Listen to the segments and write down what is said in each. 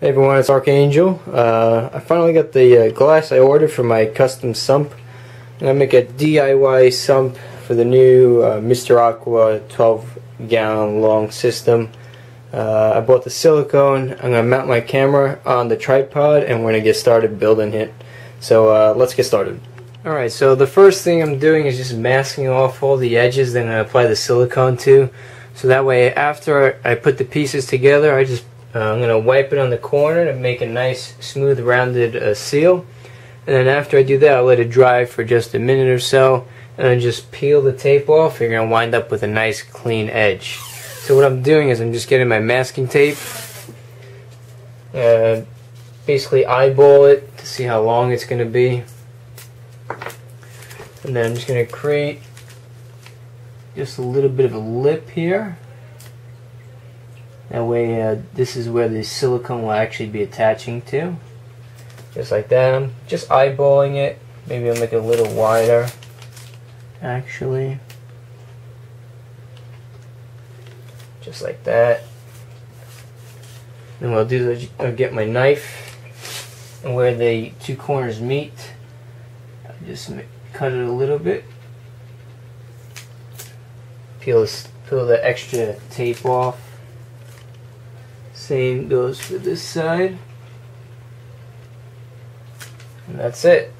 Hey everyone, it's Archangel. I finally got the glass I ordered for my custom sump. I'm going to make a DIY sump for the new Mr Aqua 12-gallon long system. I bought the silicone. I'm going to mount my camera on the tripod and we're going to get started building it. So let's get started. Alright, so the first thing I'm doing is just masking off all the edges that I'm going to apply the silicone to. So that way after I put the pieces together, I'm going to wipe it on the corner to make a nice smooth rounded seal, and then after I do that I'll let it dry for just a minute or so and then just peel the tape off. You're going to wind up with a nice clean edge. So what I'm doing is I'm just getting my masking tape, basically eyeball it to see how long it's going to be, and then I'm just going to create just a little bit of a lip here. That way this is where the silicone will actually be attaching to. Just like that. I'm just eyeballing it. Maybe I'll make it a little wider actually. Just like that. Then what I'll do is I'll get my knife, and where the two corners meet, I'll just cut it a little bit. Peel the extra tape off. Same goes for this side. And that's it.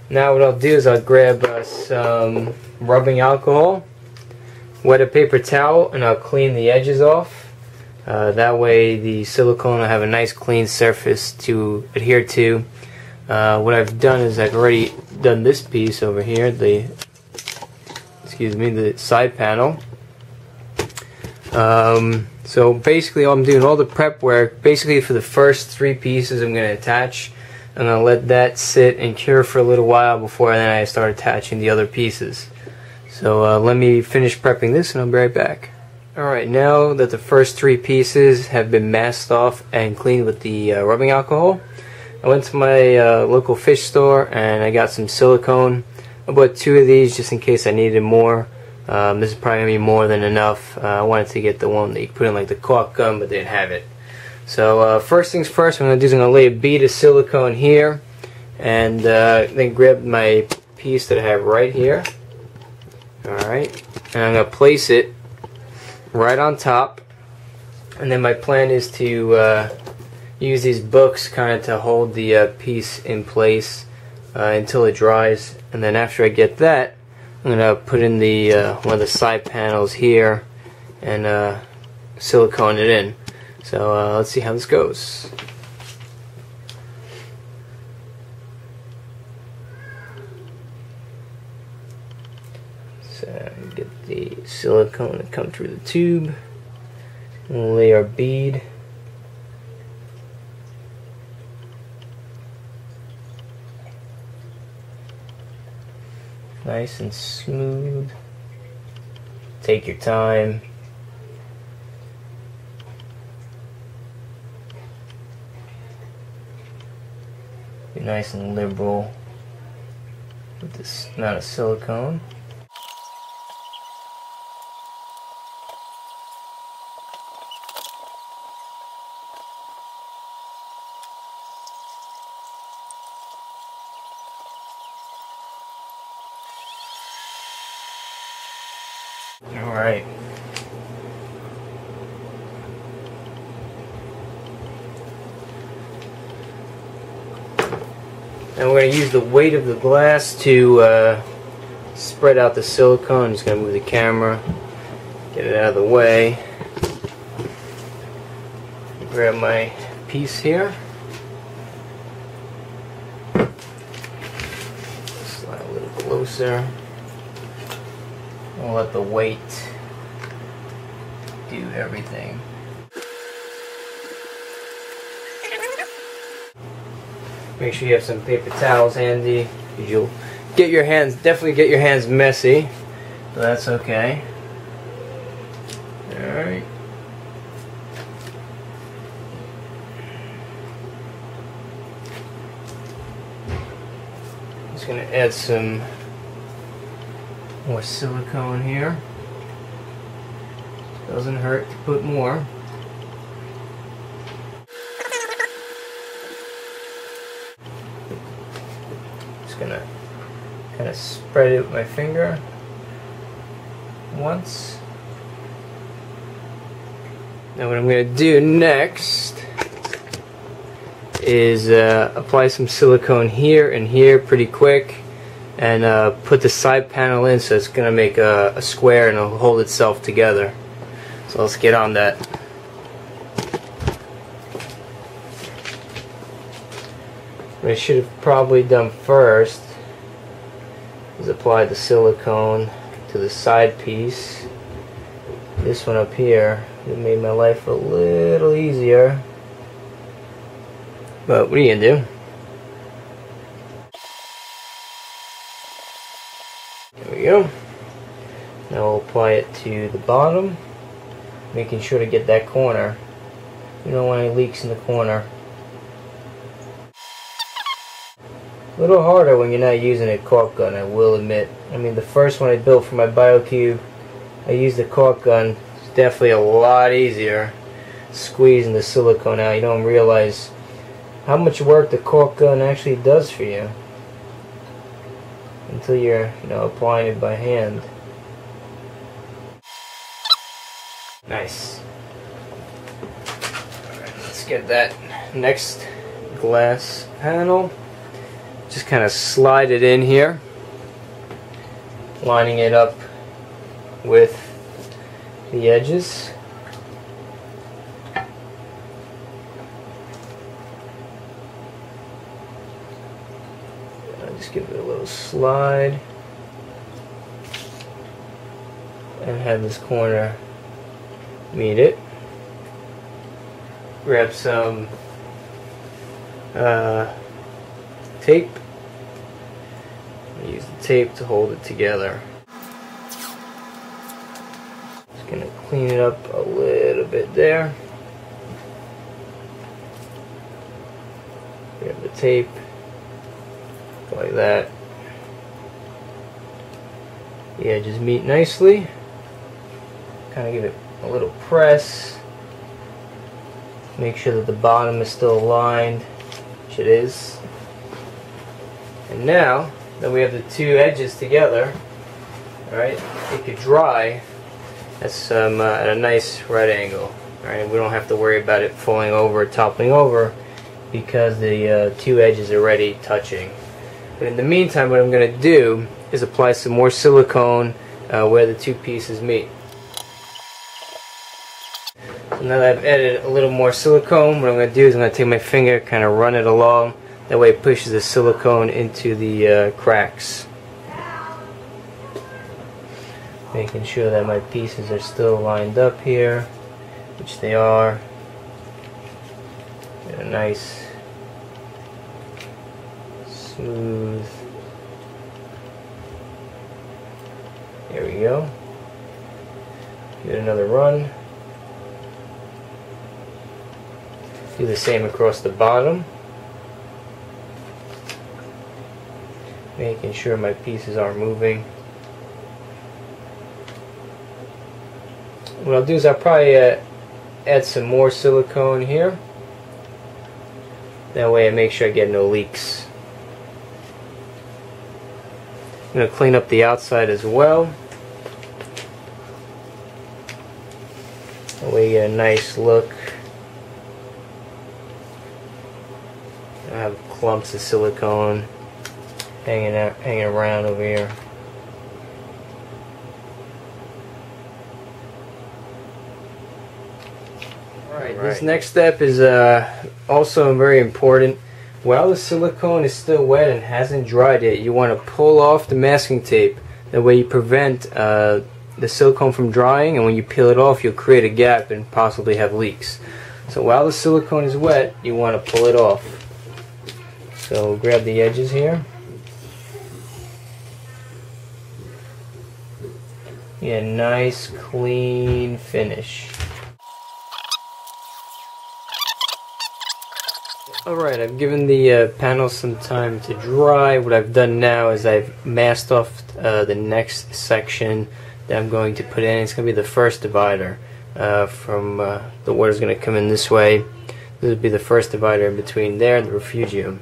Now what I'll do is I'll grab some rubbing alcohol, wet a paper towel, and I'll clean the edges off. That way the silicone will have a nice clean surface to adhere to. What I've done is I've already done this piece over here, the side panel. So basically I'm doing all the prep work. Basically for the first three pieces I'm going to attach. I'm going to let that sit and cure for a little while before then I start attaching the other pieces. So let me finish prepping this and I'll be right back. Alright, now that the first three pieces have been masked off and cleaned with the rubbing alcohol, I went to my local fish store and I got some silicone. I bought 2 of these just in case I needed more. This is probably going to be more than enough. I wanted to get the one that you put in like the caulk gun, but they didn't have it. So first things first, what I'm going to do is I'm going to lay a bead of silicone here, and then grab my piece that I have right here. Alright, and I'm going to place it right on top, and then my plan is to use these books kind of to hold the piece in place until it dries, and then after I get that, I'm going to put in the one of the side panels here and silicone it in. So let's see how this goes. So get the silicone to come through the tube. We'll lay our bead. Nice and smooth. Take your time. Be nice and liberal with this amount of silicone. Alright. And we're going to use the weight of the glass to spread out the silicone. I'm just going to move the camera, get it out of the way. Grab my piece here. Slide a little closer. We'll let the weight do everything. Make sure you have some paper towels handy, because you'll definitely get your hands messy, but that's okay. Alright. Just going to add some more silicone here. Doesn't hurt to put more. gonna kind of spread it with my finger once. Now what I'm gonna do next is apply some silicone here and here pretty quick, and put the side panel in so it's going to make a square and it'll hold itself together. So let's get on that. What I should have probably done first is apply the silicone to the side piece. This one up here, it made my life a little easier. But what are you gonna do? There we go. Now we'll apply it to the bottom, making sure to get that corner. You don't want any leaks in the corner. A little harder when you're not using a caulk gun, I will admit. I mean, the first one I built for my BioCube, I used a caulk gun. It's definitely a lot easier squeezing the silicone out. You don't realize how much work the caulk gun actually does for you until you're, applying it by hand. Nice. Alright, let's get that next glass panel. Just kind of slide it in here, lining it up with the edges. Just give it a little slide and have this corner meet it. Grab some tape. Use the tape to hold it together. Just gonna clean it up a little bit there. Grab the tape. Like that. The edges meet nicely. Kind of give it a little press. Make sure that the bottom is still aligned, which it is. And now that we have the two edges together, alright, it could dry at a nice right angle. Alright, we don't have to worry about it falling over or toppling over because the two edges are already touching. But in the meantime, what I'm going to do is apply some more silicone where the two pieces meet. So now that I've added a little more silicone, what I'm going to do is I'm going to take my finger, kind of run it along. That way it pushes the silicone into the cracks. Making sure that my pieces are still lined up here, which they are. Get a nice smooth. There we go. Give it another run. Do the same across the bottom. Making sure my pieces aren't moving. What I'll do is I'll probably add some more silicone here. That way I make sure I get no leaks. I'm going to clean up the outside as well. That way you get a nice look. I have clumps of silicone hanging around over here. Alright, this next step is also very important. While the silicone is still wet and hasn't dried yet, you want to pull off the masking tape. That way you prevent the silicone from drying, and when you peel it off you'll create a gap and possibly have leaks. So while the silicone is wet, you want to pull it off. So grab the edges here. Get a nice clean finish. Alright, I've given the panel some time to dry. What I've done now is I've masked off the next section that I'm going to put in. It's going to be the first divider. From the water's going to come in this way. This will be the first divider in between there and the refugium.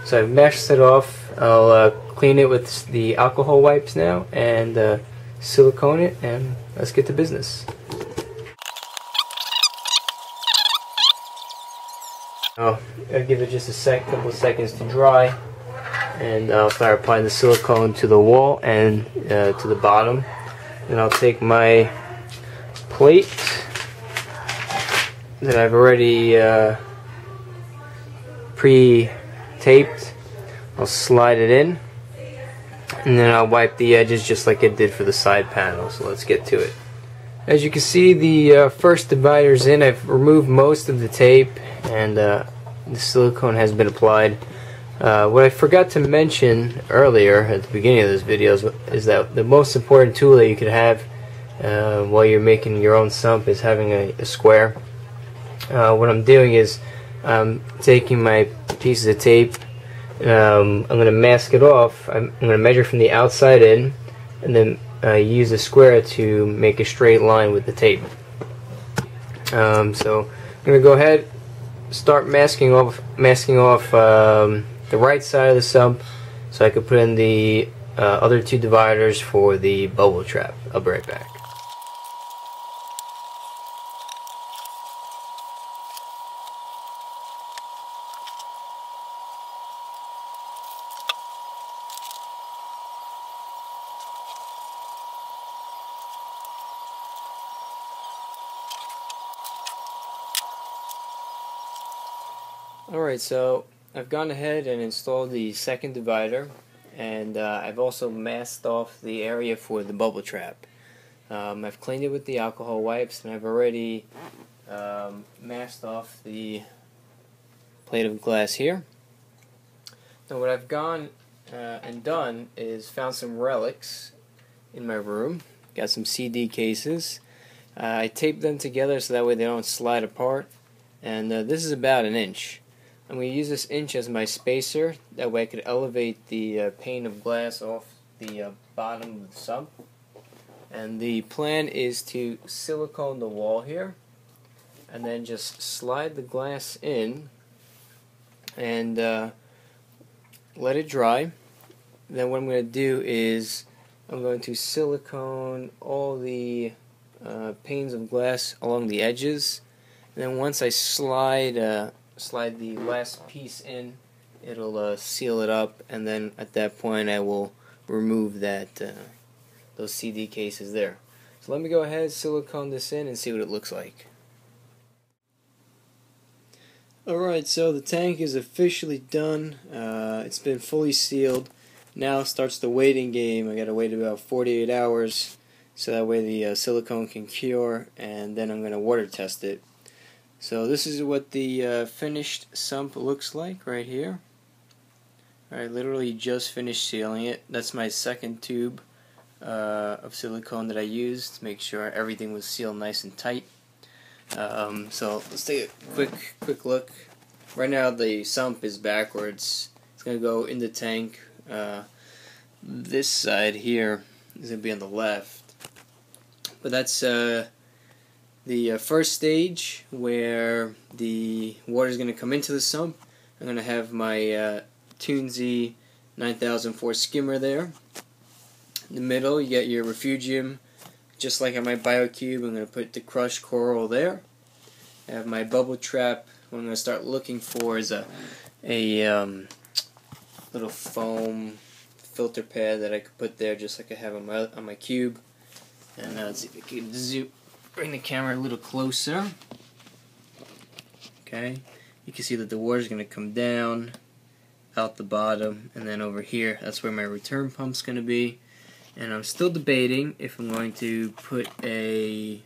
So I've meshed it off I'll clean it with the alcohol wipes now and silicone it, and let's get to business. I'll give it just a couple of seconds to dry, and I'll start applying the silicone to the wall and to the bottom. Then I'll take my plate that I've already pre-taped. I'll slide it in, and then I'll wipe the edges just like I did for the side panel. So let's get to it. As you can see, the first divider's in. I've removed most of the tape, and the silicone has been applied. What I forgot to mention earlier at the beginning of this video is that the most important tool that you could have while you're making your own sump is having a square. What I'm doing is I'm taking my pieces of tape, I'm going to mask it off. I'm going to measure from the outside in, and then use a square to make a straight line with the tape. So I'm going to go ahead, start masking off the right side of the sump, so I could put in the other two dividers for the bubble trap. I'll be right back. Alright, so I've gone ahead and installed the second divider, and I've also masked off the area for the bubble trap. I've cleaned it with the alcohol wipes, and I've already masked off the plate of glass here. Now what I've gone and done is found some relics in my room. Got some CD cases. I taped them together so that way they don't slide apart, and this is about 1 inch. I'm going to use this inch as my spacer, that way I could elevate the pane of glass off the bottom of the sump. And the plan is to silicone the wall here, and then just slide the glass in and let it dry. Then what I'm going to do is I'm going to silicone all the panes of glass along the edges, and then once I slide the last piece in, it'll seal it up, and then at that point I will remove those CD cases there. So let me go ahead, silicone this in, and see what it looks like. Alright, so the tank is officially done. It's been fully sealed. Now starts the waiting game. I gotta wait about 48 hours so that way the silicone can cure, and then I'm going to water test it. So this is what the finished sump looks like right here. I literally just finished sealing it. That's my second tube of silicone that I used to make sure everything was sealed nice and tight. So let's take a quick look. Right now the sump is backwards. It's going to go in the tank. This side here is going to be on the left. But that's the first stage where the water is going to come into the sump. I'm going to have my Toonsy 9004 skimmer there. In the middle you get your refugium, just like on my BioCube. I'm going to put the crushed coral there. I have my bubble trap. What I'm going to start looking for is a little foam filter pad that I could put there, just like I have on my cube. And let's see if I can bring the camera a little closer. Okay, you can see that the water is going to come down out the bottom, and then over here that's where my return pump's going to be. And I'm still debating if I'm going to put a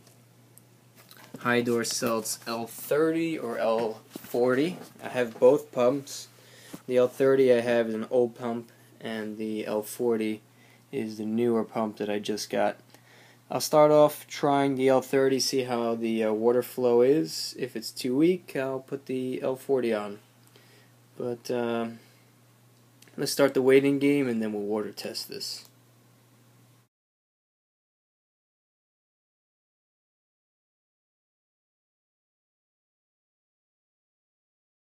Hydor Celts L30 or L40. I have both pumps. The L30 I have is an old pump, and the L40 is the newer pump that I just got. I'll start off trying the L30, see how the water flow is. If it's too weak, I'll put the L40 on. But let's start the waiting game, and then we'll water test this.